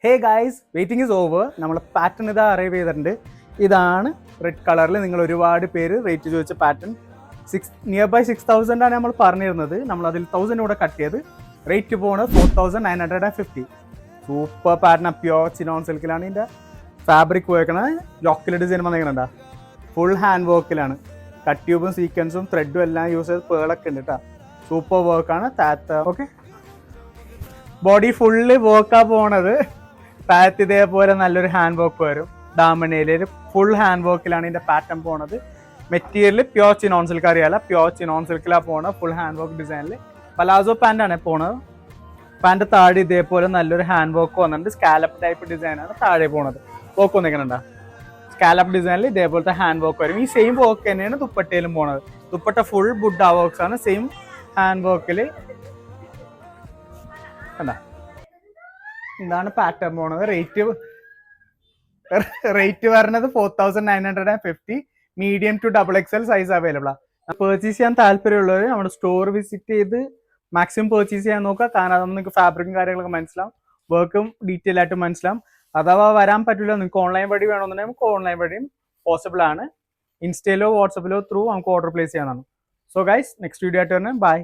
Hey guys waiting is over. നമ്മൾ pattern ഇതാ arrive ചെയ്തിട്ടുണ്ട്. ഇതാണ് റെഡ് കളറിൽ നിങ്ങൾ ഒരുപാട് പേര് റേറ്റ് ചോദിച്ച പാറ്റേൺ. നിയർ ബൈ 6,000 ആണ് നമ്മൾ പറഞ്ഞിരുന്നത്. നമ്മൾ അതിൽ 1,000 കൂടെ കട്ട് ചെയ്ത് റേറ്റ് പോകുന്നത് 4,950. സൂപ്പർ പാറ്റേൺ, പ്യോർ ചിനോൺ സിൽക്കിലാണ് ഇതിൻ്റെ ഫാബ്രിക് വർക്കണത്. ലോക്കൽ ഡിസൈൻ വന്നിരിക്കണ ഫുൾ ഹാൻഡ് വർക്കിലാണ്. കട്ട് ട്യൂബും സീക്വൻസും ത്രെഡും എല്ലാം യൂസ് ചെയ്ത് പേളൊക്കെ ഉണ്ട് കേട്ടോ. സൂപ്പർ വർക്കാണ് താത്ത. ഓക്കെ, ബോഡി ഫുള്ള് വർക്കാ പോണത്. താഴത്ത് ഇതേപോലെ നല്ലൊരു ഹാൻഡ് വർക്ക് വരും. ഡാമനയിൽ ഫുൾ ഹാൻഡ് വർക്കിലാണ് ഇതിന്റെ പാറ്റേൺ പോണത്. Material pure chinon silk അറിയാല, pure chinon സിൽക്കിലാണ് പോണത്. ഫുൾ ഹാൻഡ് വർക്ക് ഡിസൈനിൽ പലാസോ പാൻ്റ് ആണ് പോണത്. പാൻ്റ് താഴെ ഇതേപോലെ നല്ലൊരു ഹാൻഡ് വർക്ക് വന്നിട്ടുണ്ട്. സ്കാലപ്പ് ടൈപ്പ് ഡിസൈനാണ് താഴെ പോണത്. വർക്ക് വന്നിരിക്കണുണ്ടോ? സ്കാലപ്പ് ഡിസൈനിൽ ഇതേപോലത്തെ ഹാൻഡ് വർക്ക് വരും. ഈ സെയിം വർക്ക് തന്നെയാണ് ദുപ്പട്ടയിലും പോണത്. ദുപ്പട്ട ഫുൾ ബുഡ വർക്ക്സ് ആണ്. സെയിം ഹാൻഡ് വർക്കിൽ കണ്ട. ഇതാണ് പാറ്റേൺ പോണത്. റേറ്റ് വരുന്നത് 4,950. Medium to XXL size available ആണ്. പർച്ചേസ് ചെയ്യാൻ താല്പര്യമുള്ളവർ നമ്മുടെ സ്റ്റോർ വിസിറ്റ് ചെയ്ത് മാക്സിമം പർച്ചേസ് ചെയ്യാൻ നോക്കുക. കാരണം അതൊന്നും നിങ്ങൾക്ക് ഫാബ്രിക്കും കാര്യങ്ങളൊക്കെ മനസ്സിലാവും, വർക്കും ഡീറ്റെയിൽ ആയിട്ട് മനസ്സിലാവും. അഥവാ വരാൻ പറ്റില്ല, നിങ്ങൾക്ക് ഓൺലൈൻ വഴി വേണമെന്നുണ്ടെങ്കിൽ നമുക്ക് ഓൺലൈൻ വഴിയും പോസിബിൾ ആണ്. ഇൻസ്റ്റയിലോ വാട്സപ്പിലോ ത്രൂ നമുക്ക് ഓർഡർ പ്ലേസ് ചെയ്യാനാണ്. സോ ഗൈസ്, നെക്സ്റ്റ് വീഡിയോ ആയിട്ട് തന്നെ ബൈ.